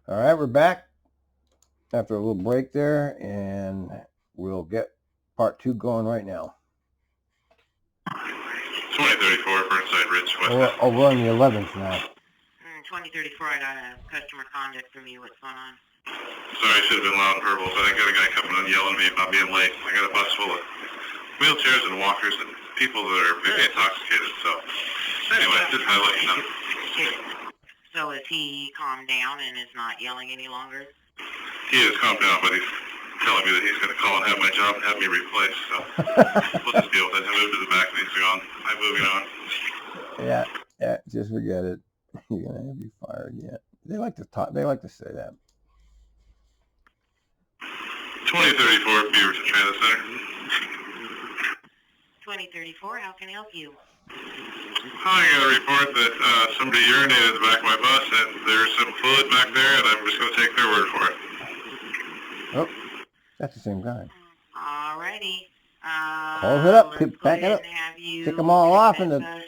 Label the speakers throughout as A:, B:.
A: All right, we're back after a little break there, and we'll get part 2 going right now.
B: 2034, Burnside Ridge, West.
A: We're on the 11th now.
C: 2034, I got a customer contact from you. What's going on?
B: Sorry, I should have been loud and verbal, but I got a guy coming and yelling at me about being late. I got a bus full of wheelchairs and walkers and people that are very intoxicated, so anyway, just had to let you know.
C: So is he calmed down and is not yelling any longer?
B: He is calmed down, but he's telling me that he's going to call and have my job and have me replaced, so we'll just deal with it. I moved to the back and he's gone. I'm moving on.
A: Yeah, just forget it. You're going to have you fired yet. They like to talk. They like to say that.
B: 2034, Beaverton Transit Center.
C: 2034, how can I help you?
B: I got a report that somebody urinated in the back of my bus, and there's some fluid back there, and I'm just going to take their word for it.
A: Oh, that's the same guy.
C: Alrighty.
A: Close it up.
C: Let's
A: Back
C: go
A: it
C: ahead
A: up.
C: and have you
A: Kick them all off
C: take
A: into
C: that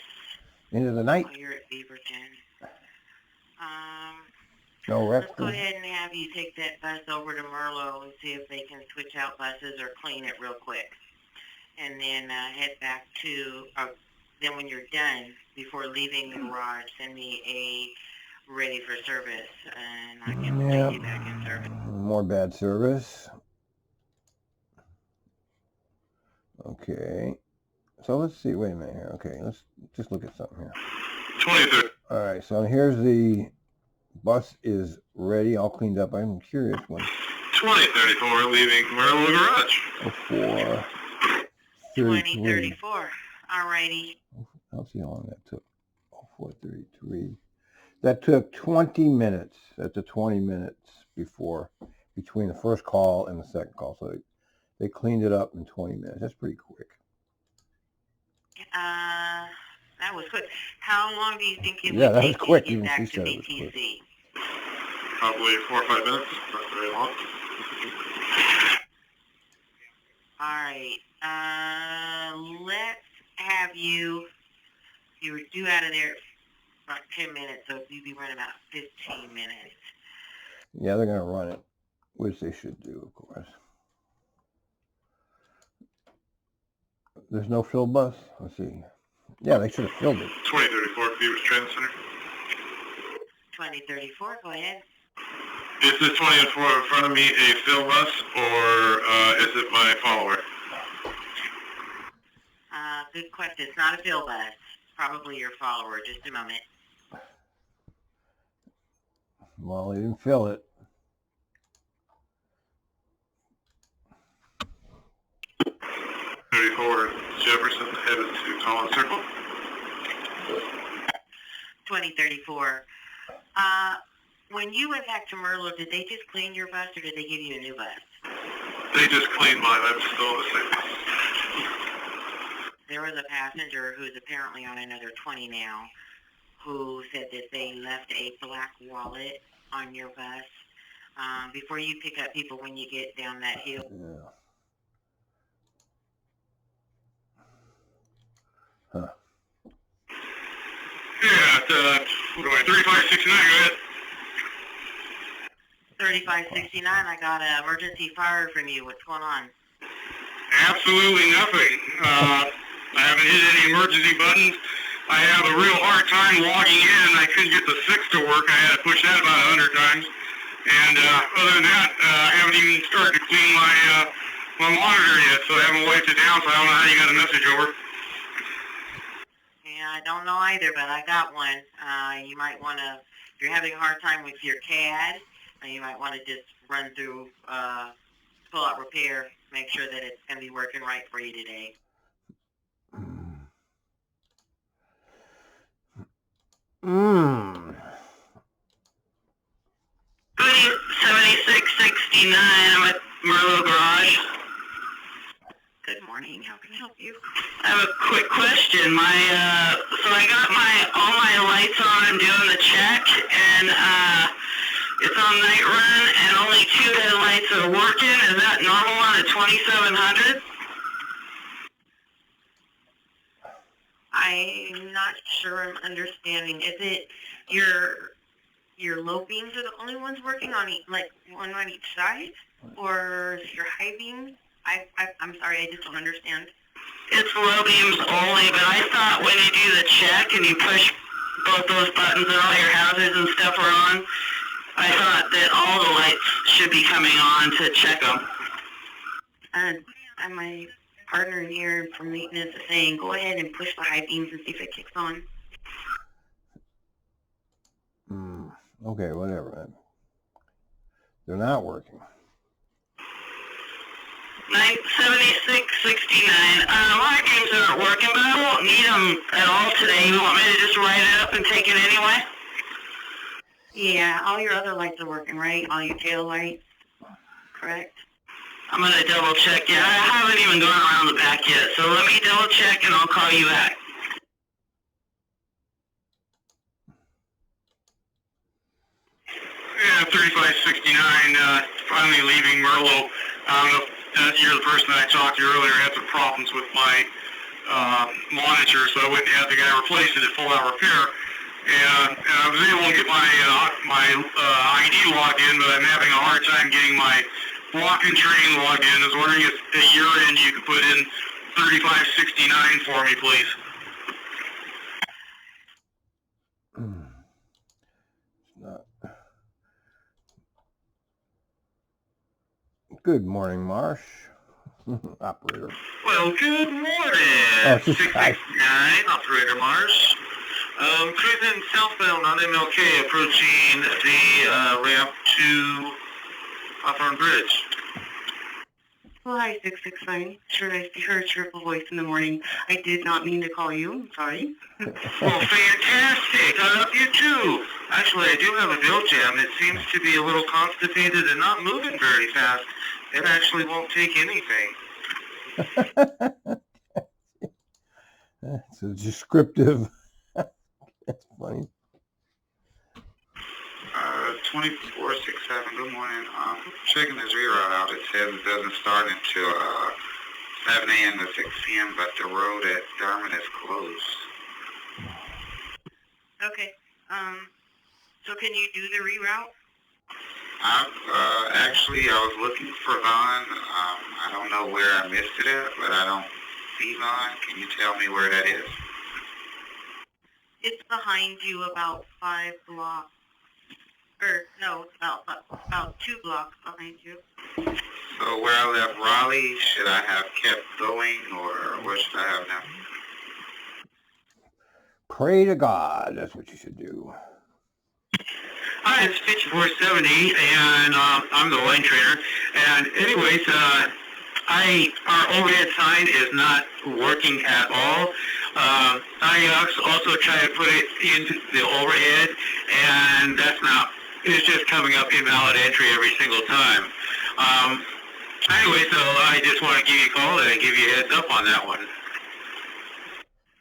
A: the
C: bus
A: night.
C: while you're at Beaverton.
A: No
C: Let's go
A: rescue.
C: ahead and have you take that bus over to Merlo and see if they can switch out buses or clean it real quick. And then head back to, then when you're done, before leaving the garage, send me a ready for service, and I can take you back in service.
A: More bad service. Okay. So let's see. Wait a minute here. Okay, let's just look at something here.
B: 2030.
A: All right, so here's the bus is ready, all cleaned up. I'm curious when.
B: 2034, leaving Merlo Garage.
A: 04.
C: 2034. Alrighty.
A: I'll see how long that took. 0433. That took 20 minutes. That's a 20 minutes between the first call and the second call. So they cleaned it up in 20 minutes. That's pretty quick.
C: That was quick. How long do you think it
A: Yeah,
C: would
A: that
C: take
A: was quick.
C: you to
A: Even
C: get
A: she
C: back to
A: said it was quick.
C: BTC?
B: Probably 4 or 5 minutes. Not very long.
C: Alright. Let's have you're due out of there in about 10 minutes, so you'd be running about 15 minutes.
A: Yeah, they're going to run it, which they should do, of course. There's no fill bus. Let's see. Yeah, they should have filled it.
B: 2034, Beavers Transit Center.
C: 2034, go ahead.
B: Is this 2034 in front of me a fill bus, or is it my follower?
C: Good question. It's not a fill bus. Probably your follower. Just a moment.
A: Well, they didn't fill it.
B: Jefferson headed to Collins Circle.
C: 2034. When you went back to Merlo, did they just clean your bus or did they give you a new bus?
B: They just cleaned mine. I'm still in the same bus.
C: There was a passenger who's apparently on another 20 now who said that they left a black wallet on your bus. Before you pick up people when you get down that hill.
A: Yeah. Huh.
B: Yeah, what am I, 3569, go ahead.
C: 3569, I got an emergency fire from you. What's going on?
B: Absolutely nothing. I haven't hit any emergency buttons. I have a real hard time logging in. I couldn't get the 6 to work. I had to push that about 100 times. And other than that, I haven't even started to clean my monitor yet, so I haven't wiped it down, so I don't know how you got a message over.
C: Yeah, I don't know either, but I got one. You might want to, if you're having a hard time with your CAD, you might want to just run through, pull out repair, make sure that it's going to be working right for you today.
D: 7669, I'm at Merlo Garage.
C: Good morning, how can I help you?
D: I have a quick question. So I got all my lights on, I'm doing the check, and it's on night run, and only 2 headlights are working. Is that normal on a 2700?
C: I'm not sure I'm understanding. Is it your low beams are the only ones working on like one on each side, or your high beams? I'm sorry, I just don't understand.
D: It's low beams only, but I thought when you do the check and you push both those buttons and all your hazards and stuff are on, I thought that all the lights should be coming on to check them.
C: And my partner in here from maintenance is saying, go ahead and push the high beams and see if it kicks on.
A: Okay, whatever. They're not working.
D: 97669. My games aren't working, but I won't need them at all today. You want me to just write it up and take it anyway?
C: Yeah, all your other lights are working, right? All your tail lights, correct?
D: I'm going to double check. Yeah, I haven't even gone around the back yet, so let me double check and I'll call you back.
B: Yeah, 3569, finally leaving Merlo. You're the person that I talked to earlier. Had some problems with my monitor, so I went and had the guy replace it at full-out repair. And I was able to get my ID logged in, but I'm having a hard time getting my walk-in train logged in. I was wondering if at your end you could put in 3569 for me, please.
A: Good morning, Marsh. Operator.
B: Well, good morning. 669, Operator Marsh. Cruising southbound on MLK, approaching the ramp to Hawthorne Bridge.
C: Well, hi, 669. Sure, I heard your voice in the morning. I did not mean to call you. I'm sorry.
B: Well, fantastic. I love you too. Actually, I do have a bill jam. It seems to be a little constipated and not moving very fast. It actually won't take anything.
A: That's a descriptive. That's funny.
B: 2467, good morning. Checking this reroute out. It says it doesn't start until 7 a.m. to 6 p.m., but the road at Darman is closed.
C: Okay. So can you do the reroute?
B: Actually, I was looking for Vaughn. I don't know where I missed it at, but I don't see Vaughn. Can you tell me where that is?
C: It's behind you about 5 blocks. Or, no, about 2 blocks behind you.
B: So where I left Raleigh, should I have kept going, or what should I have now?
A: Pray to God. That's what you should do.
B: Hi, it's 5470, and I'm the line trainer. And anyways, our overhead sign is not working at all. I also tried to put it into the overhead, and it's just coming up invalid entry every single time. Anyway, so I just want to give you a call and give you a heads up on that one.
C: All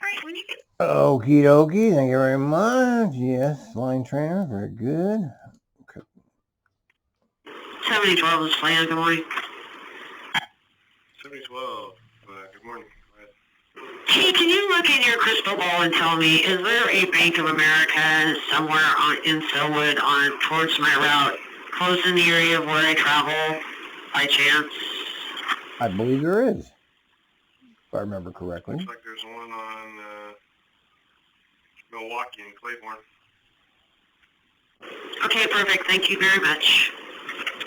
C: right, when you get...
A: Okie dokie, thank you very much. Yes, line trainer, very good. Okay.
D: 7012 is planned, good morning.
B: 7012, good morning.
D: Hey, can you look in your crystal ball and tell me, is there a Bank of America somewhere in Selwood towards my route, close in the area of where I travel, by chance?
A: I believe there is, if I remember correctly.
B: Looks like there's one on Milwaukee and Claiborne.
D: Okay, perfect. Thank you very much.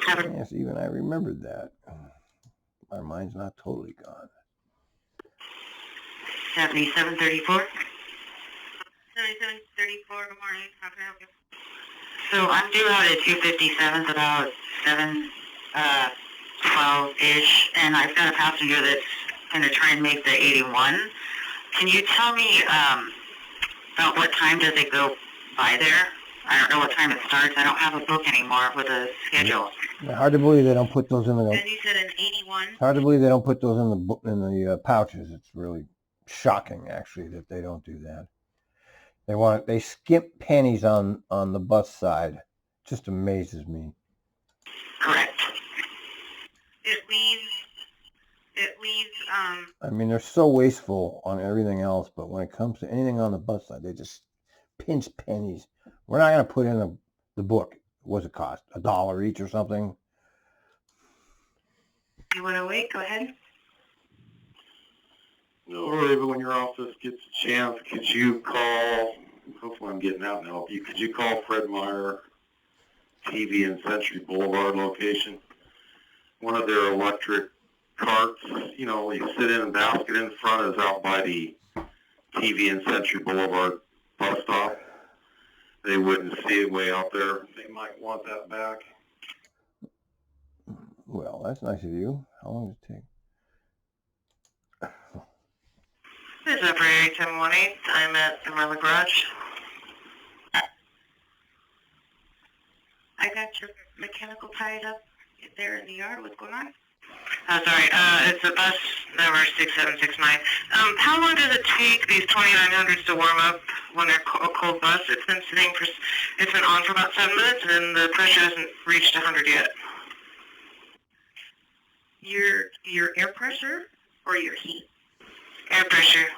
A: Yes, even I remembered that. My mind's not totally gone.
D: 7734.
C: 7734, good morning. How can I help you?
D: So I'm due out at 257, about 7:12-ish, and I've got a passenger that's going to try and make the 81. Can you tell me about what time does it go by there? I don't know what time it starts. I don't have a book anymore with a schedule.
A: Yeah, hard to believe they don't put those in the.
C: And you said an 81?
A: Hard to believe they don't put those in the pouches. It's really shocking, actually, that they don't do that. They skimp pennies on the bus side. Just amazes me.
D: Correct.
C: It leaves,
A: I mean, they're so wasteful on everything else, but when it comes to anything on the bus side, they just pinch pennies. We're not going to put in the book. What's it cost? $1 each or something?
C: You want to wait? Go ahead.
E: No, Ray, but when your office gets a chance, could you call, hopefully I'm getting out and help you, could you call Fred Meyer TV and Century Boulevard location? One of their electric carts, you know, you sit in a basket in front is out by the TV and Century Boulevard bus stop. They wouldn't see it way out there. They might want that back.
A: Well, that's nice of you. How long does it take?
C: This is Operator 1018. I'm at the Marla Garage. I got your mechanical tied up there in the yard. What's going on?
D: Oh, sorry. It's a bus number 6769. How long does it take these 2900s to warm up when they're a cold bus? It's been on for about 7 minutes, and the pressure hasn't reached 100 yet.
C: Your air pressure or your heat?
D: Air pressure.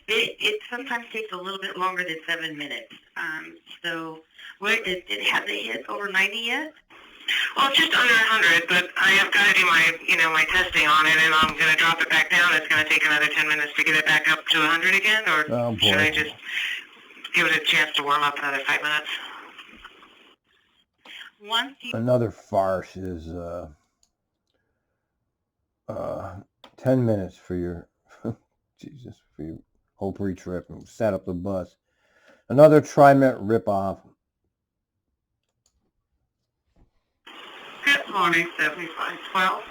C: It sometimes takes a little bit longer than 7 minutes. So, have they hit over 90 yet?
D: Well, just under 100, but I have got to do my testing on it, and I'm going to drop it back down. It's going to take another 10 minutes to get it back up to 100 again, or should I just give it a chance to warm up another 5 minutes?
A: Another farce is 10 minutes for your Jesus, for your whole pre-trip and set up the bus. Another TRIMET ripoff.
D: Good morning, 7512.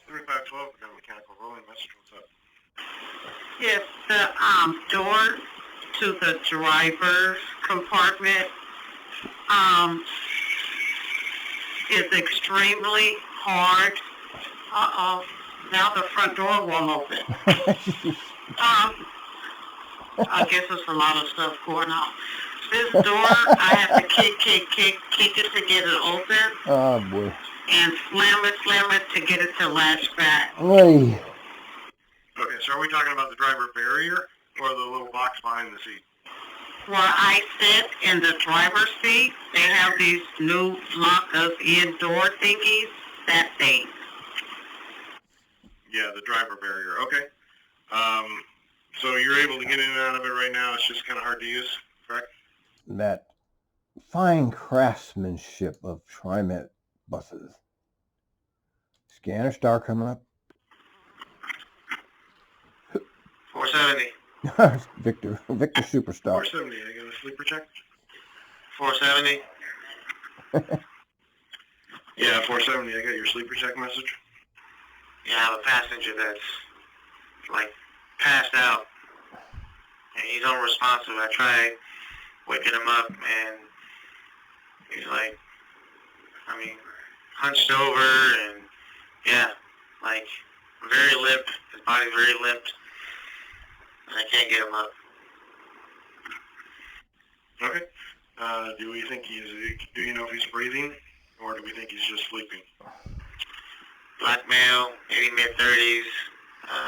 E: 3512, we got a mechanical rolling message. What's up?
D: Yes, the door to the driver's compartment is extremely hard. Now the front door won't open. I guess there's a lot of stuff going on. This door, I have to kick it to get it open.
A: Oh boy.
D: And slam it to get it to latch back.
A: Oy.
E: Okay, so are we talking about the driver barrier or the little box behind the seat?
D: Where I sit in the driver's seat, they have these new lock us in door thingies. That thing.
E: Yeah, the driver barrier. Okay. So you're able to get in and out of it right now. It's just kind of hard to use, correct?
A: That fine craftsmanship of TRIMET buses. Scanner star coming up.
E: 470.
A: Victor Superstar.
E: 470. I got a sleeper check.
D: 470.
E: Yeah, 470. I got your sleeper check message.
D: Yeah, I have a passenger that's like passed out, and he's unresponsive. I tried waking him up, and he's like, hunched over, and yeah, like very limp. His body's very limp, and I can't get him up.
E: Okay. Do we think do you know if he's breathing, or do we think he's just sleeping?
D: Black male, maybe mid-30s,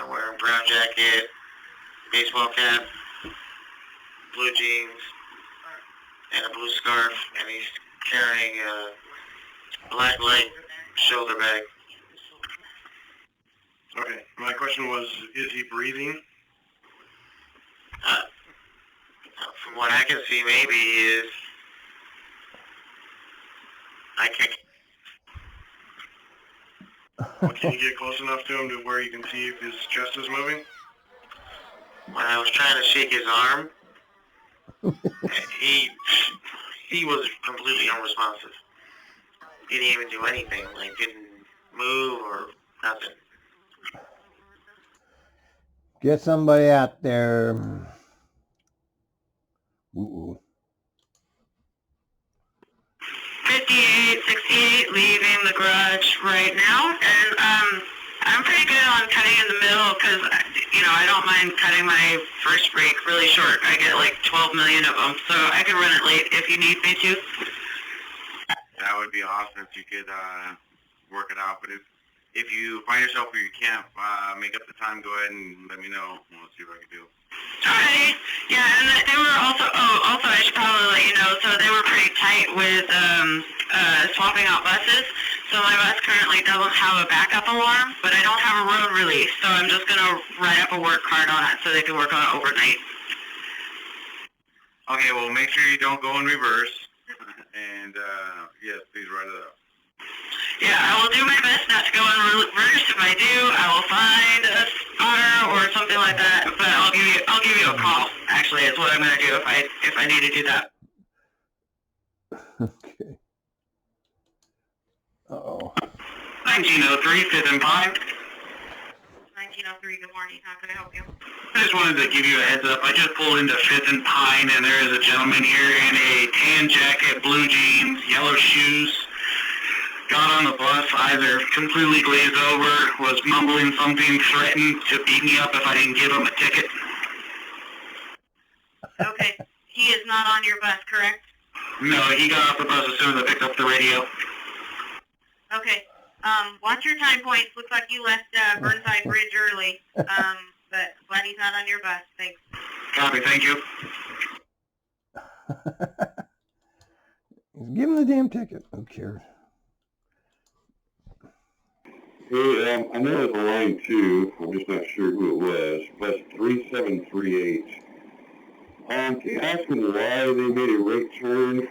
D: wearing brown jacket, baseball cap, blue jeans, and a blue scarf, and he's carrying a black light shoulder bag.
E: Okay. My question was, is he breathing?
D: From what I can see, maybe he is. I can't.
E: Well, can you get close enough to him to where you can see if his chest is moving?
D: When I was trying to shake his arm, he was completely unresponsive. He didn't even do anything, like didn't move or nothing.
A: Get somebody out there. Ooh.
D: 5868, leaving the garage right now, and I'm pretty good on cutting in the middle because, I don't mind cutting my first break really short. I get like 12 million of them, so I can run it late if you need me to.
E: That would be awesome if you could work it out, but if
B: if you find yourself where you can't make up the time, go ahead and let me know. We'll see what I can do.
D: Alrighty. Yeah, and they were also, also I should probably let you know, so they were pretty tight with swapping out buses. So my bus currently doesn't have a backup alarm, but I don't have a road release, so I'm just going to write up a work card on it so they can work on it overnight.
B: Okay, well, make sure you don't go in reverse. And, yes, please write it up.
D: Yeah, I will do my best not to go in reverse. If I do, I will find a spotter or something like that. But I'll give you a call. Actually, is what I'm going to do if I need to do that.
A: Okay. Uh-oh.
B: 1903, 5th and Pine.
C: 1903, good morning. How can I help you?
B: I just wanted to give you a heads up. I just pulled into 5th and Pine, and there is a gentleman here in a tan jacket, blue jeans, yellow shoes. Got on the bus, either completely glazed over, was mumbling something, threatened to beat me up if I didn't give him a ticket.
C: Okay. He is not on your bus, correct?
B: No, he got off the bus as soon as I picked up the radio.
C: Okay. Watch your time points. Looks like you left Burnside Bridge early. But glad he's not on your bus. Thanks.
B: Copy, thank you.
A: Give him the damn ticket. Who cares?
E: Hey, I know it's a line 2. I'm just not sure who it was. Bus 3738. Can you ask them why they made a right turn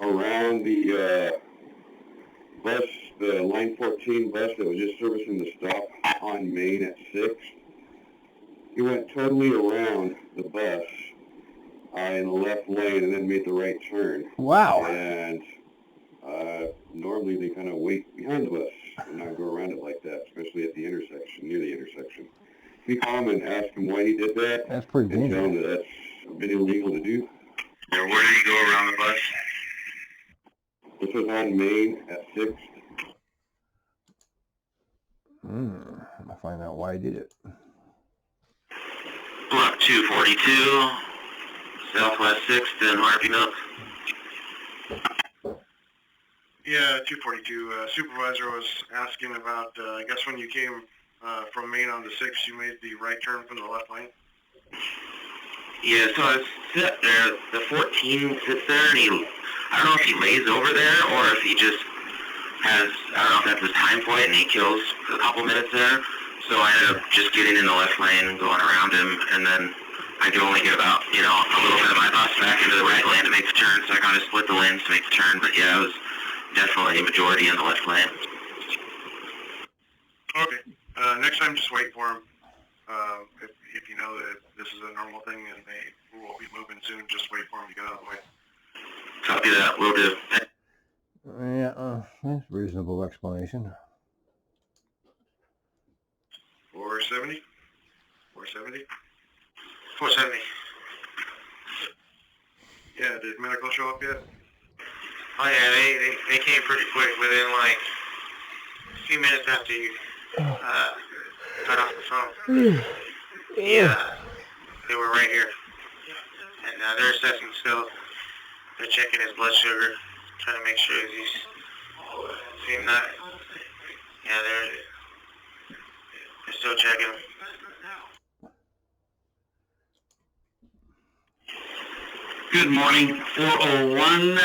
E: around the bus, the line 14 bus that was just servicing the stop on Main at 6? He went totally around the bus in the left lane and then made the right turn.
A: Wow.
E: And normally they kind of wait behind the bus and not go around it like that, especially at the intersection, near the intersection. If you call him and ask him why he did that,
A: That's pretty
E: and tell him
A: dangerous.
E: that that's been illegal to do.
B: Yeah, where did he go around the bus?
E: This was on Main at 6.
A: I'll find out why he did it.
B: Block 242, Southwest 6th and Harvey Milk. Yeah, 242. Supervisor was asking about, I guess when you came from Main on the 6th, you made the right turn from the left lane?
F: Yeah, so I was sitting there, the 14 sits there, and I don't know if he lays over there, or if he just has, I don't know if that's his time point, and he kills a couple minutes there. So I ended up just getting in the left lane and going around him, and then I could only get about, a little bit of my bus back into the right lane to make the turn, so I kind of split the lanes to make the turn. But yeah, it was definitely a majority in the left lane.
B: Okay. Next time, just wait for him. If you know that this is a normal thing and they will be moving soon, just wait for him to get out of the way.
F: Copy that, will do.
A: Yeah, that's a reasonable explanation.
B: 470? 470? 470. Yeah, did medical show up yet?
F: Oh yeah, they came pretty quick, within like a few minutes after you got off the phone. Yeah, they were right here. And they're assessing still. They're checking his blood sugar, trying to make sure he's seeing that. Yeah, they're still checking him.
B: Good morning, 401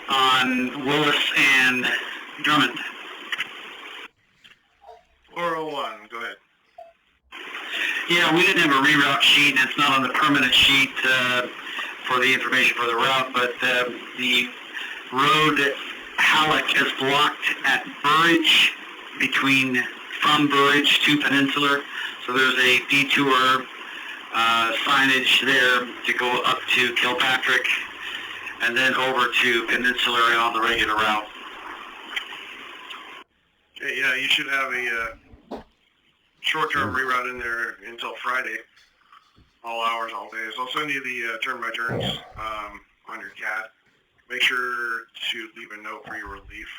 B: on Willis and Drummond. 401, go ahead.
F: Yeah, we didn't have a reroute sheet, and it's not on the permanent sheet for the information for the route, but the road Halleck is blocked at Burridge, from Burridge to Peninsular. So there's a detour signage there to go up to Kilpatrick and then over to Peninsular and on the regular route.
B: Okay, yeah, you should have a short-term reroute in there until Friday, all hours, all days. I'll send you the turn-by-turns on your CAD. Make sure to leave a note for your relief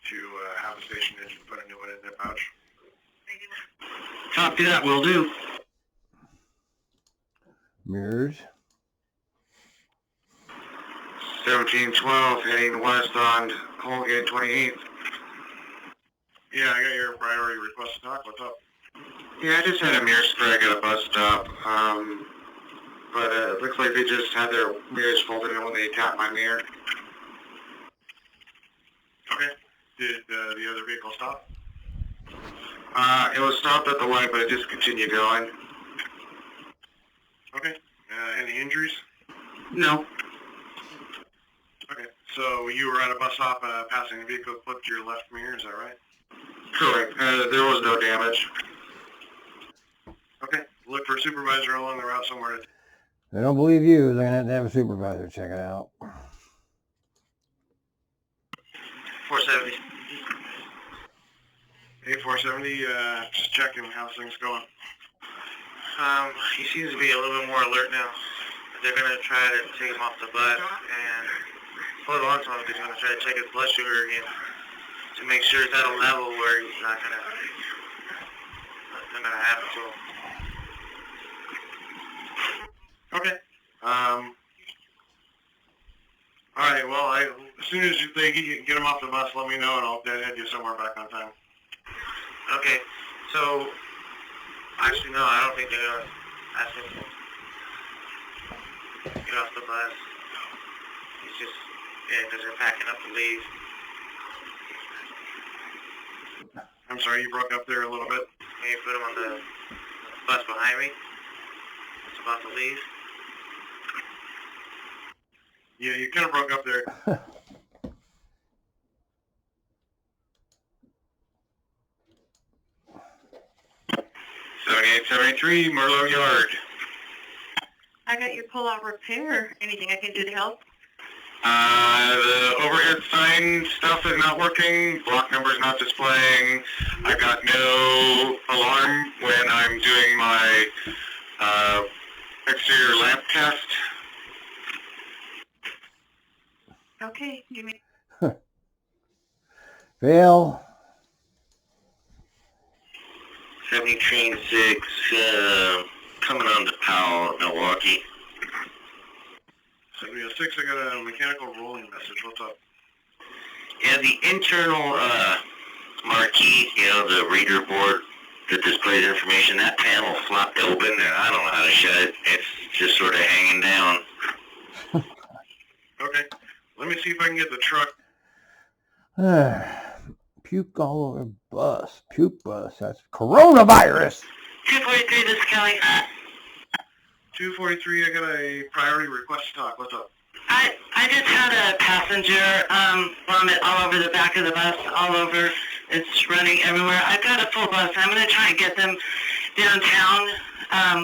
B: to have a station engine put a new one in their pouch.
F: Copy that, will do.
A: Mirrors.
F: 1712 heading west on Colgate 28th.
B: Yeah, I got your priority request to talk. What's up?
E: Yeah, I just had a mirror strike at a bus stop, but it looks like they just had their mirrors folded in when they tapped my mirror.
B: Okay. Did the other vehicle stop?
E: It was stopped at the light, but it just continued going.
B: Okay. Any injuries?
E: No.
B: Okay. So you were at a bus stop, passing a vehicle, clipped your left mirror, is that right?
E: Correct. There was no damage.
B: Okay. Look for a supervisor along the route somewhere.
A: They don't believe you, they're going to have a supervisor check it out.
B: 470. Hey, 470, just checking how's things going.
G: He seems to be a little bit more alert now. They're going to try to take him off the bus and hold on to him. They're going to try to check his blood sugar again to make sure it's at a level where he's not going to, nothing going to happen to him.
B: Okay. All right, well, as soon as they get him off the bus, let me know, and I'll head you somewhere back on time.
G: Okay, so, actually, no, I don't think they're going to ask him to get off the bus. It's just, yeah, because they're packing up to leave.
B: I'm sorry, you broke up there a little bit.
G: Can you put him on the bus behind me? It's about to leave.
B: Yeah, you kind of broke up there.
E: 7873, Merlot Yard.
C: I got your pull-out repair. Anything I can do to help?
E: The overhead sign stuff is not working. Block number's not displaying. I got no alarm when I'm doing my exterior lamp test.
C: Okay, give me...
A: Fail.
F: 70 train 6, coming on to Powell, Milwaukee.
B: 706, I got a mechanical rolling message. What's up?
F: Yeah, the internal marquee, the reader board that displays information, that panel flopped open, and I don't know how to shut it. It's just sort of hanging down.
B: Okay, let me see if I can get the truck.
A: Puke all over bus. Puke bus. That's coronavirus.
D: 243, this is Kelly.
B: 243, I got a priority request to talk. What's up?
D: I just had a passenger vomit all over the back of the bus, all over. It's running everywhere. I've got a full bus. I'm going to try and get them downtown,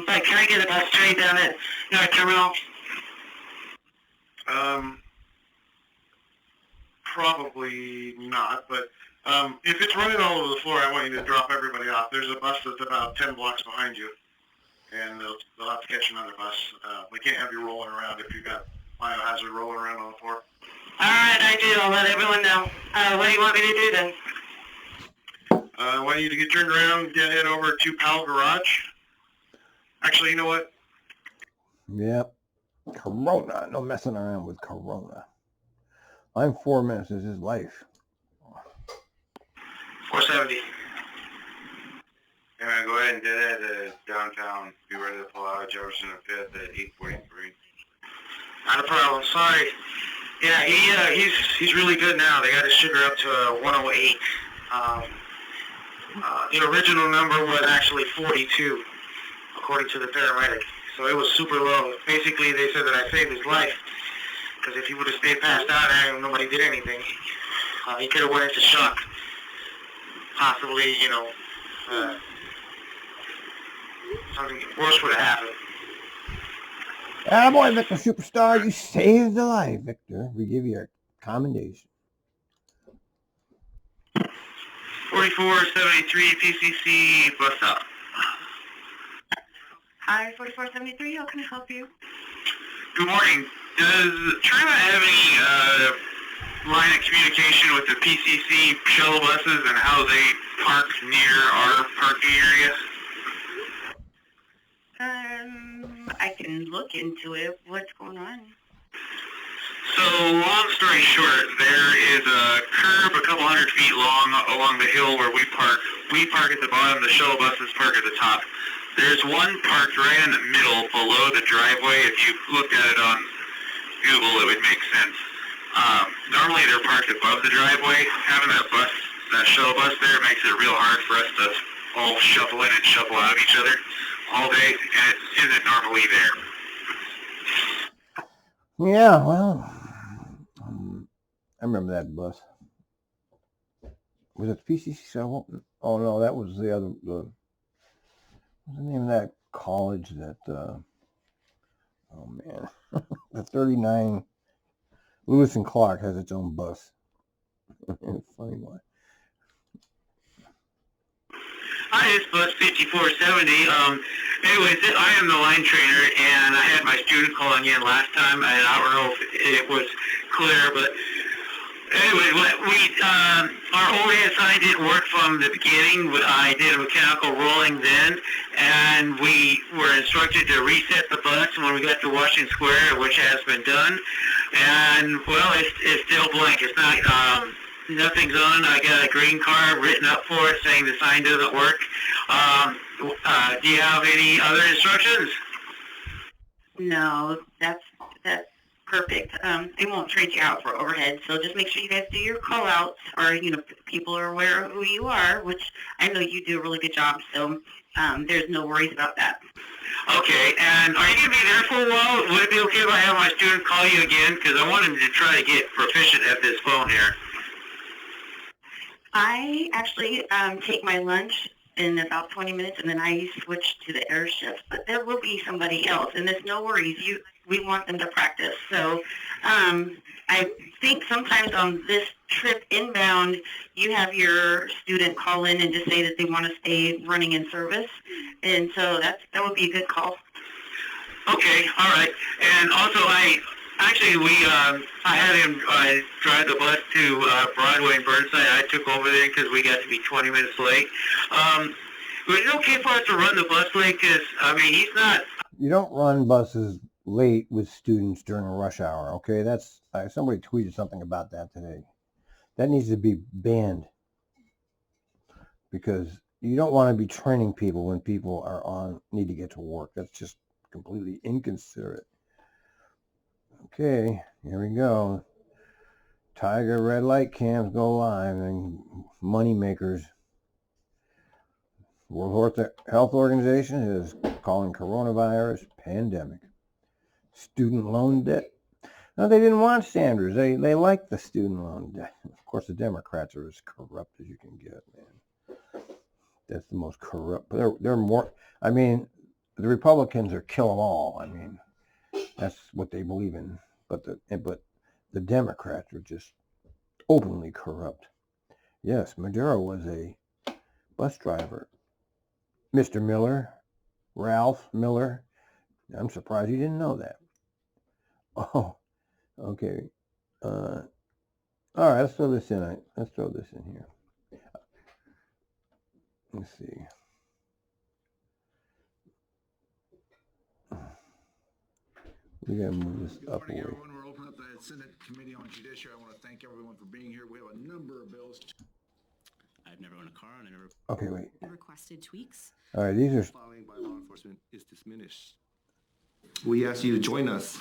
D: but can I get a bus straight down at North Terminal?
B: Probably not, but if it's running all over the floor, I want you to drop everybody off. There's a bus that's about 10 blocks behind you, and they'll have to catch another bus. We can't have you rolling around if you've got biohazard rolling around on the floor.
D: All right, I do. I'll let everyone know. What do you want me to do then?
B: I want you to get turned around, head over to Powell Garage. Actually, you know what?
A: Yep. Corona. No messing around with Corona. I'm 4 minutes. This is life.
G: 470.
B: Yeah, go ahead and dead head downtown. Be ready to pull out of Jefferson and 5th at 8:43.
G: Not a problem. Sorry. Yeah, he's really good now. They got his sugar up to 108. The original number was actually 42, according to the paramedic. So it was super low. Basically, they said that I saved his life, because if he would have stayed passed out and nobody did anything, he could have went into shock. Possibly, something worse would have happened.
A: Attaboy, Victor Superstar. You saved a life, Victor. We give you a commendation.
G: 4473 PCC bus stop.
C: Hi, 4473. How can I help you?
G: Good morning. Does TRIMET have any line of communication with the PCC shuttle buses and how they park near our parking area?
C: I can look into it. What's going on?
B: So, long story short, there is a curb a couple hundred feet long along the hill where we park. We park at the bottom, the shuttle buses park at the top. There's one parked right in the middle below the driveway. If you looked at it on Google, it would make sense. Normally they're parked above the driveway. Having that shuttle bus there makes it real hard for us to all shuffle in and shuffle out of each other all day, and it isn't normally there.
A: Yeah, well, I remember that bus. Was it PCC? Oh no, that was the other. What's the name of that college that? Oh man, the 39 Lewis and Clark has its own bus. Funny one.
B: Hi, it's bus 5470. Anyways, I am the line trainer, and I had my student calling in last time, and I don't know if it was clear, but anyway, our overhead sign didn't work from the beginning. I did a mechanical rolling then, and we were instructed to reset the bus when we got to Washington Square, which has been done. And, well, it's still blank. It's not, nothing's on. I got a green card written up for it saying the sign doesn't work. Do you have any other instructions?
C: No, that's perfect. They won't trade you out for overhead, so just make sure you guys do your call-outs, or, people are aware of who you are, which I know you do a really good job, so there's no worries about that.
B: Okay, and are you going to be there for a while? Would it be okay if I have my student call you again? Because I want him to try to get proficient at this phone here.
C: I actually take my lunch in about 20 minutes, and then I switch to the air shift. But there will be somebody else, and there's no worries. We want them to practice. So I think sometimes on this trip inbound, you have your student call in and just say that they want to stay running in service. And so that would be a good call.
B: Okay, all right. And also, I had him drive the bus to Broadway and Burnside. I took over there because we got to be 20 minutes late. Was it okay for us to run the bus late? Because, he's not...
A: You don't run buses late with students during rush hour, okay? That's somebody tweeted something about that today. That needs to be banned, because you don't want to be training people when people need to get to work. That's just completely inconsiderate. Okay, here we go. Tiger red light cams go live, and money makers. World Health Organization is calling coronavirus pandemic. Student loan debt. No, they didn't want Sanders. They like the student loan debt. Of course, the Democrats are as corrupt as you can get, man. That's the most corrupt. They're more. The Republicans are kill them all. That's what they believe in. But the Democrats are just openly corrupt. Yes, Maduro was a bus driver. Mr. Miller, Ralph Miller. I'm surprised you didn't know that. Oh, okay. All right, let's throw this in. Let's throw this in here. Let's see. We gotta move this up a way.
H: Everyone, we're opening up the Senate Committee on Judiciary. I want to thank everyone for being here. We have a number of bills.
I: I've never owned a car, and I never...
A: Okay, wait.
J: Requested tweaks.
A: All right, these are...
H: Filing by law enforcement is diminished. We ask you to join us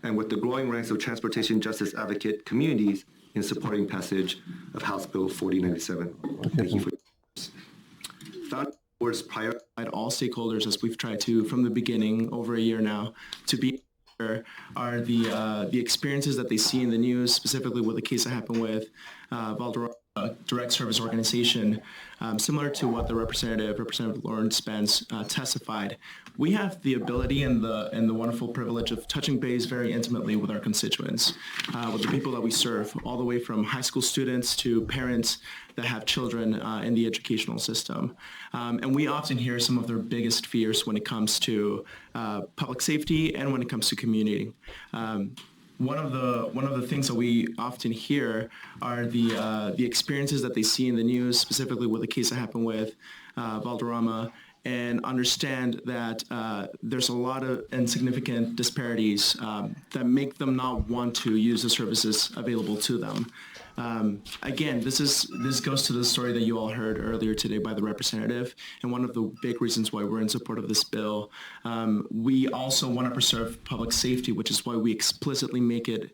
H: and with the growing ranks of transportation justice advocate communities in supporting passage of House Bill 4097. Thank you for
I: Boards prioritize all stakeholders, as we've tried to from the beginning over a year now, to be are the experiences that they see in the news, specifically with the case that happened with Valderrama Direct Service Organization, similar to what the Representative Lawrence Spence testified. We have the ability and the wonderful privilege of touching base very intimately with our constituents, with the people that we serve, all the way from high school students to parents that have children in the educational system. And we often hear some of their biggest fears when it comes to public safety and when it comes to community. One of the things that we often hear are the experiences that they see in the news, specifically with the case that happened with Valderrama, and understand that there's a lot of insignificant disparities that make them not want to use the services available to them. Again, this goes to the story that you all heard earlier today by the representative, and one of the big reasons why we're in support of this bill. We also want to preserve public safety, which is why we explicitly make it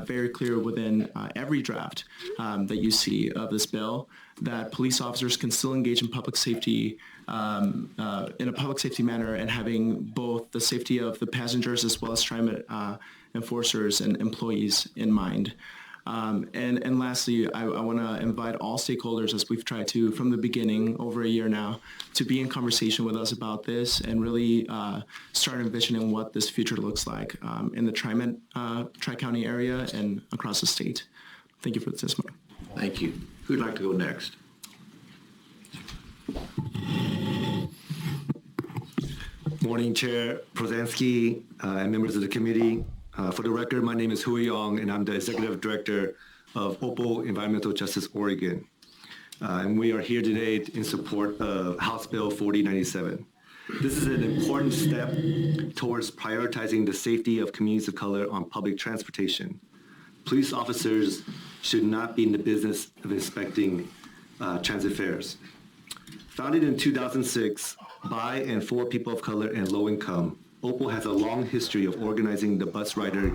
I: very clear within every draft that you see of this bill that police officers can still engage in public safety in a public safety manner, and having both the safety of the passengers as well as TRIMET enforcers and employees in mind. And lastly, I want to invite all stakeholders, as we've tried to from the beginning over a year now, to be in conversation with us about this and really start envisioning what this future looks like in the TRIMET Tri-County area and across the state. Thank you for the testimony.
J: Thank you. Who'd like to go next?
H: Morning, Chair Prozansky and members of the committee. For the record, my name is Hui Yong, and I'm the Executive Director of OPO Environmental Justice Oregon. And we are here today in support of House Bill 4097. This is an important step towards prioritizing the safety of communities of color on public transportation. Police officers should not be in the business of inspecting transit fares. Founded in 2006 by and for people of color and low income, OPO has a long history of organizing the bus rider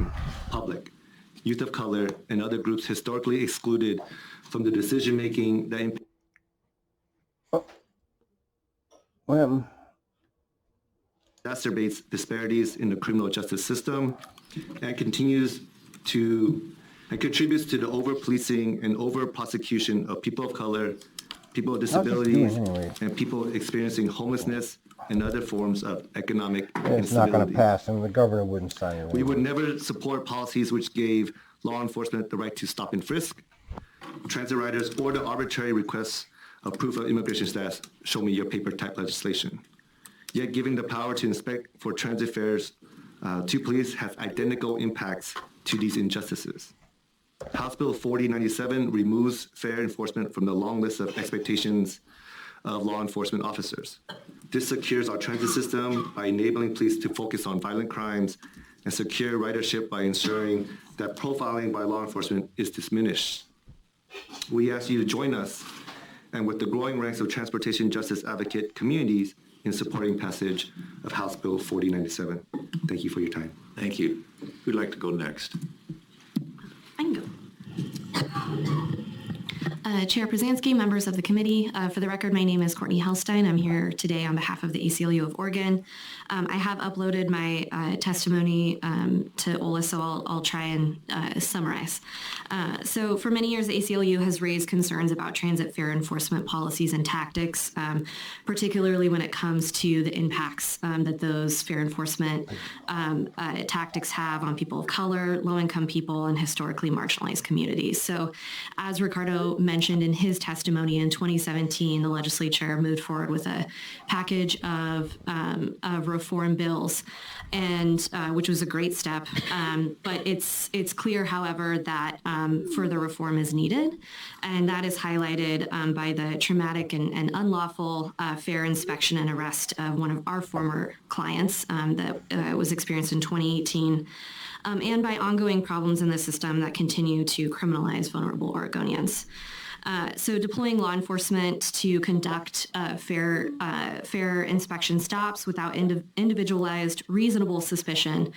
H: public, youth of color, and other groups historically excluded from the decision-making that exacerbates disparities in the criminal justice system and contributes to the over-policing and over-prosecution of people of color, people with disabilities, and people experiencing homelessness and other forms of economic instability.
A: It's not going to pass, and the governor wouldn't sign it.
H: We would never support policies which gave law enforcement the right to stop and frisk transit riders or the arbitrary requests of proof of immigration status, show me your paper type legislation. Yet giving the power to inspect for transit fares to police has identical impacts to these injustices. House Bill 4097 removes fare enforcement from the long list of expectations of law enforcement officers. This secures our transit system by enabling police to focus on violent crimes and secure ridership by ensuring that profiling by law enforcement is diminished. We ask you to join us and with the growing ranks of transportation justice advocate communities in supporting passage of House Bill 4097. Thank you for your time.
J: Thank you. Who'd like to go next?
K: I can go. Chair Prozansky, members of the committee, for the record, my name is Courtney Hellstein. I'm here today on behalf of the ACLU of Oregon. I have uploaded my testimony to OLA, so I'll try and summarize. So for many years, the ACLU has raised concerns about transit fare enforcement policies and tactics, particularly when it comes to the impacts that those fare enforcement tactics have on people of color, low-income people, and historically marginalized communities. So as Ricardo mentioned in his testimony in 2017, the legislature moved forward with a package of reform bills, and which was a great step. But it's clear, however, that further reform is needed, and that is highlighted by the traumatic and unlawful fare inspection and arrest of one of our former clients that was experienced in 2018. And by ongoing problems in the system that continue to criminalize vulnerable Oregonians. So deploying law enforcement to conduct fare inspection stops without individualized, reasonable suspicion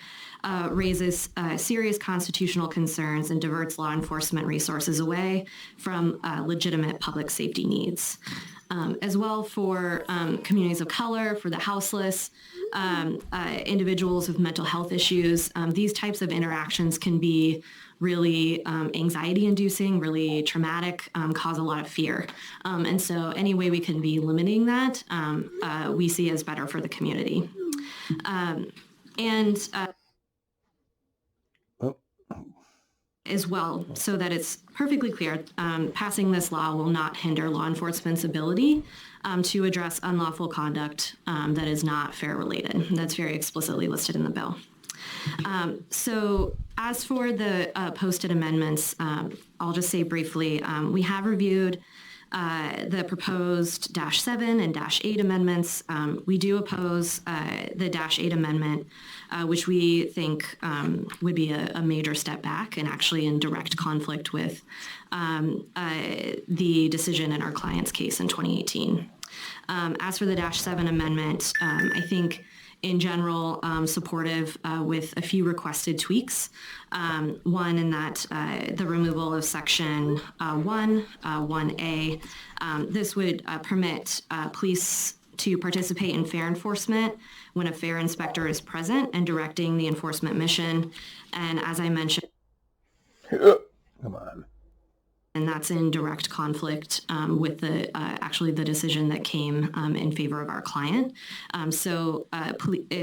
K: raises serious constitutional concerns and diverts law enforcement resources away from legitimate public safety needs. As well for communities of color, for the houseless, individuals with mental health issues, these types of interactions can be really anxiety-inducing, really traumatic, cause a lot of fear. And so any way we can be limiting that, we see as better for the community. As well, so that it's perfectly clear, passing this law will not hinder law enforcement's ability to address unlawful conduct that is not fare-related. That's very explicitly listed in the bill. So as for the posted amendments, I'll just say briefly, we have reviewed the proposed -7 and -8 amendments. We do oppose the -8 amendment, which we think would be a major step back and actually in direct conflict with the decision in our client's case in 2018. As for the -7 amendment, I think in general supportive with a few requested tweaks. One in that the removal of section 1A. This would permit police to participate in fair enforcement when a fair inspector is present and directing the enforcement mission. And as I mentioned,
A: Come on.
K: and that's in direct conflict with the actually the decision that came in favor of our client.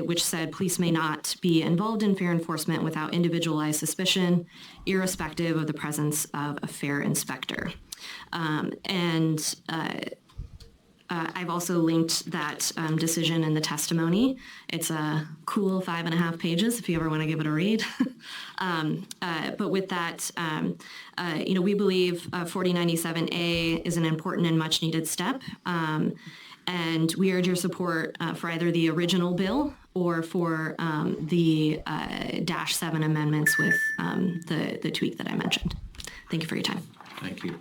K: Which said police may not be involved in fair enforcement without individualized suspicion, irrespective of the presence of a fair inspector. I've also linked that decision in the testimony. It's a cool 5.5 pages if you ever want to give it a read. But with that, we believe 4097A is an important and much needed step. And we urge your support for either the original bill or for the -7 amendments with the tweak that I mentioned. Thank you for your time.
J: Thank you.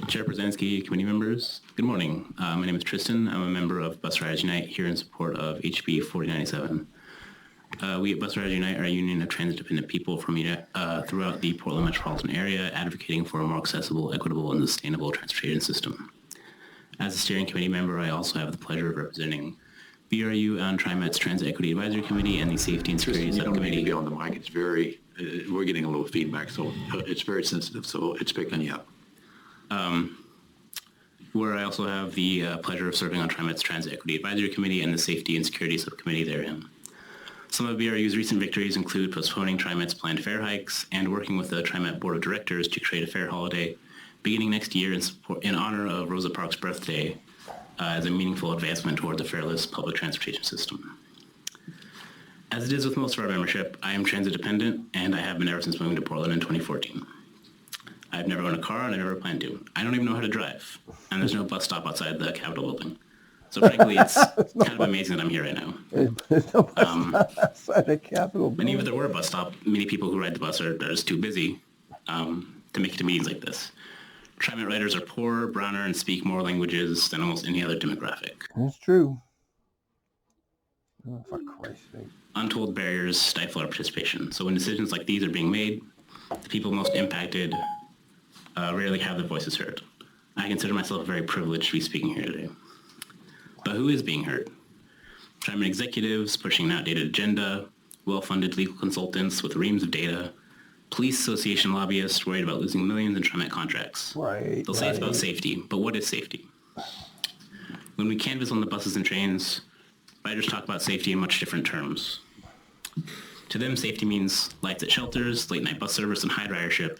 L: Chair Brzezinski, committee members, good morning. My name is Tristan. I'm a member of Bus Riders Unite here in support of HB 4097. We at Bus Riders Unite are a union of transit-dependent people from throughout the Portland metropolitan area advocating for a more accessible, equitable, and sustainable transportation system. As a steering committee member, I also have the pleasure of representing BRU on TRIMET's Transit Equity Advisory Committee and the Safety and Security
J: Tristan, you don't need
L: Subcommittee.
J: to be on the mic. It's very, we're getting a little feedback, so it's very sensitive, so it's picking you up.
L: Where I also have the pleasure of serving on TRIMET's Transit Equity Advisory Committee and the Safety and Security Subcommittee therein. Some of BRU's recent victories include postponing TRIMET's planned fare hikes and working with the TRIMET Board of Directors to create a fare holiday beginning next year in honor of Rosa Parks' birthday as a meaningful advancement toward the fareless public transportation system. As it is with most of our membership, I am transit dependent, and I have been ever since moving to Portland in 2014. I've never owned a car, and I never plan to. I don't even know how to drive, and there's no bus stop outside the Capitol building. So frankly, it's kind of amazing that I'm here right now.
A: There's no bus stop outside the Capitol building.
L: And even if there were a bus stop, many people who ride the bus are just too busy to make it to meetings like this. TRIMET riders are poorer, browner, and speak more languages than almost any other demographic.
A: That's true. Oh, for Christ's sake.
L: Untold barriers stifle our participation. So when decisions like these are being made, the people most impacted rarely have their voices heard. I consider myself very privileged to be speaking here today. But who is being heard? TRIMET executives pushing an outdated agenda, well-funded legal consultants with reams of data, police association lobbyists worried about losing millions in TRIMET contracts.
A: Right.
L: They'll say it's about safety, but what is safety? When we canvass on the buses and trains, riders talk about safety in much different terms. To them, safety means lights at shelters, late-night bus service, and high ridership,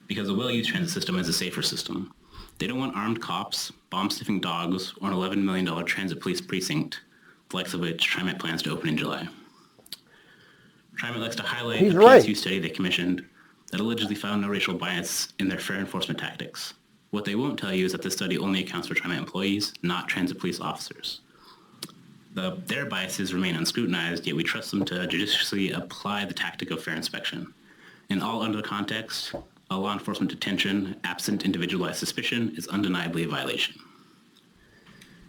L: because a well-used transit system is a safer system. They don't want armed cops, bomb-sniffing dogs, or an $11 million transit police precinct, the likes of which TRIMET plans to open in July. TRIMET likes to highlight a PSU study they commissioned that allegedly found no racial bias in their fair enforcement tactics. What they won't tell you is that this study only accounts for TRIMET employees, not transit police officers. Their biases remain unscrutinized, yet we trust them to judiciously apply the tactic of fair inspection. In all other contexts, a law enforcement detention, absent individualized suspicion, is undeniably a violation.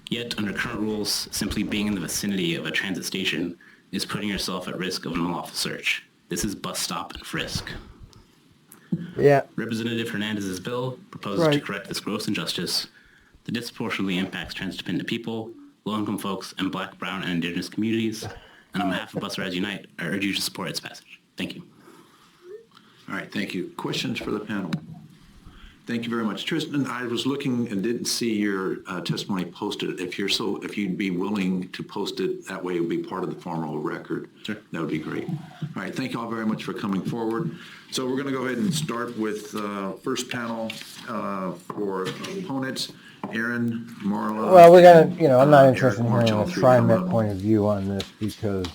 L: Yet, under current rules, simply being in the vicinity of a transit station is putting yourself at risk of an unlawful search. This is bus stop and frisk.
A: Yeah.
L: Representative Hernandez's bill proposes to correct this gross injustice that disproportionately impacts transit-dependent people, low-income folks, and Black, Brown, and Indigenous communities. And on behalf of Bus Riders Unite, I urge you to support its passage. Thank you.
J: All right, thank you. Questions for the panel? Thank you very much. Tristan, I was looking and didn't see your testimony posted. If you'd be willing to post it, that way it would be part of the formal record.
L: Sure.
J: That would be great. All right, thank you all very much for coming forward. So we're going to go ahead and start with first panel for opponents. Aaron, Marla.
A: Well, we're going to, I'm not interested in hearing
J: March,
A: a TRIMET point of view on this because,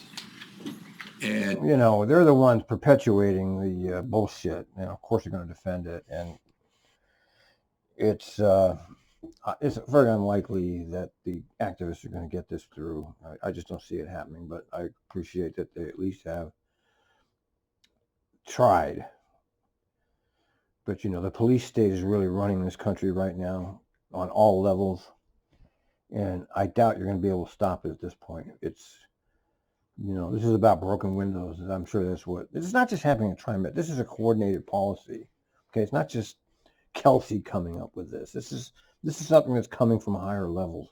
J: and
A: they're the ones perpetuating the bullshit. Of course they're going to defend it. And it's very unlikely that the activists are going to get this through. I just don't see it happening, but I appreciate that they at least have tried. But, the police state is really running this country right now on all levels. And I doubt you're going to be able to stop it at this point. It's, this is about broken windows. And I'm sure that's what, it's not just happening at TRIMET. This is a coordinated policy. Okay. It's not just Kelsey coming up with this. This is something that's coming from higher levels.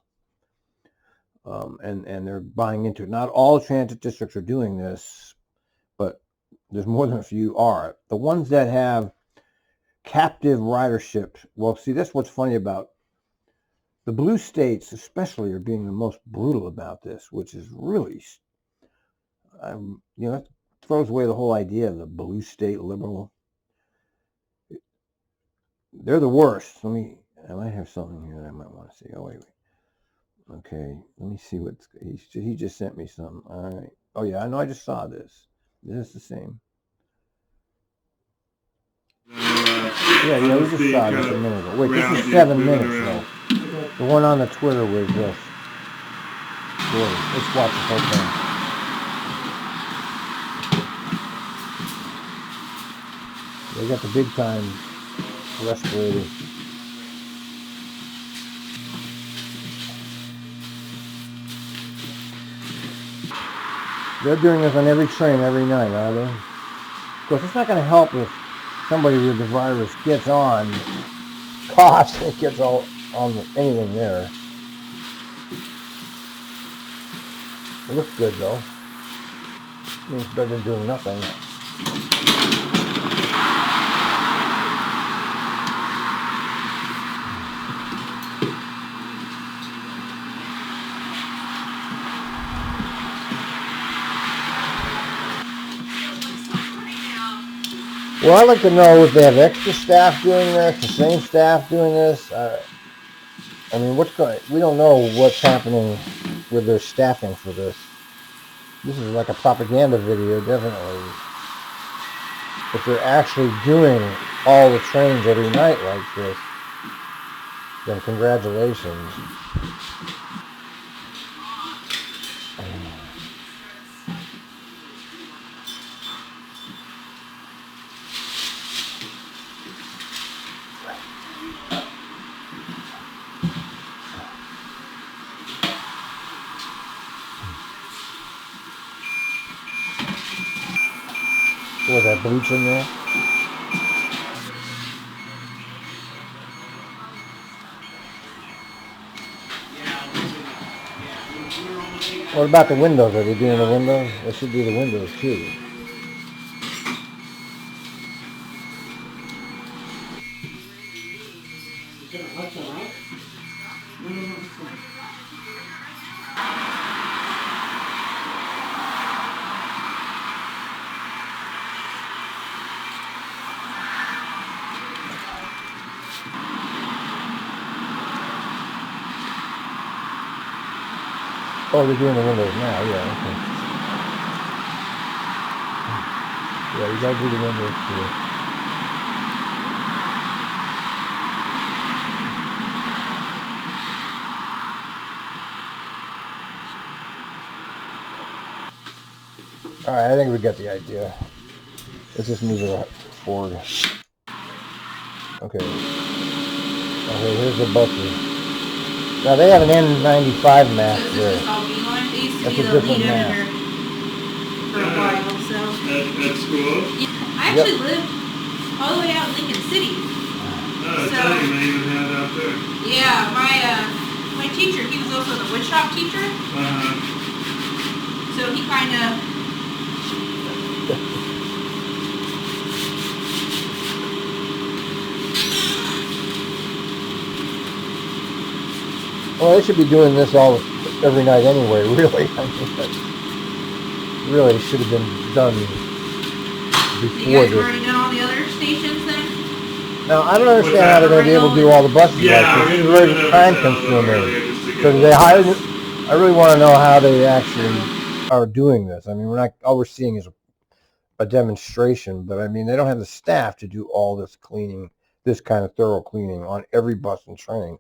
A: And they're buying into it. Not all transit districts are doing this, but there's more than a few are. The ones that have captive ridership, well, see, that's what's funny about the blue states, especially, are being the most brutal about this, which is really, that throws away the whole idea of the blue state liberal. They're the worst. I might have something here that I might want to see. Oh, wait. Okay, let me see what he just sent me some. All right. Oh yeah, I know. I just saw this. This is the same. Yeah, we just saw this a minute ago. Wait, this is 7 minutes though. The one on the Twitter was this. Let's watch the whole thing. They got the big time respirator. They're doing this on every train every night, are they? Of course, it's not going to help if somebody with the virus gets on, coughs, and gets all on anything there. It looks good, though. I mean, it's better than doing nothing. Well, I'd like to know if they have extra staff doing this, the same staff doing this. I mean, we don't know what's happening with their staffing for this. This is like a propaganda video, definitely. If they're actually doing all the trains every night like this, then congratulations. Was that bleach in there? What about the windows? Are they doing the windows? They should do the windows too. Oh, they're doing the windows now, yeah, okay. Yeah, you gotta do the windows too. Alright, I think we got the idea. Let's just move it forward. Okay. Okay, here's the buses. Now they have an N95 mask there. That's a different mask.
M: For a while, so.
N: At school?
M: Yeah, I actually lived all the way out in Lincoln City.
N: Oh, so, I didn't even have it out there.
M: Yeah, my teacher, he was also the woodshop teacher. So he kind of.
A: Well, they should be doing this every night anyway, really. I mean, that really should have been done before
M: You guys
A: this.
M: already done all the other stations then?
A: Now, I don't understand how they're going to be able to do all the buses like this. This is very time consuming. So they hired, I really want to know how they actually are doing this. I mean, all we're seeing is a demonstration, but I mean, they don't have the staff to do all this cleaning this kind of thorough cleaning on every bus and train.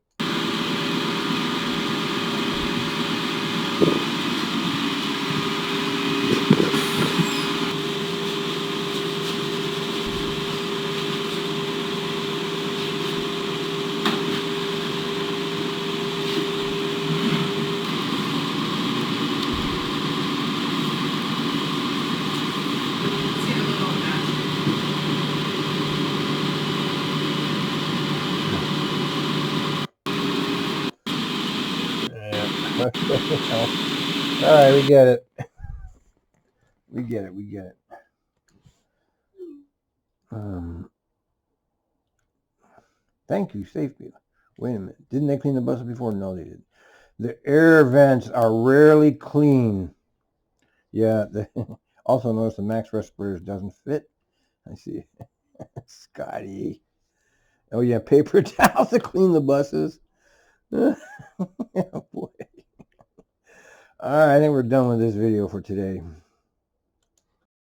A: All right, we get it. We get it. Thank you, safety. Wait a minute. Didn't they clean the buses before? No, they didn't. The air vents are rarely clean. Yeah. Also notice the max respirators doesn't fit. I see. Scotty. Oh yeah, paper towels to clean the buses. Oh boy. All right, I think we're done with this video for today.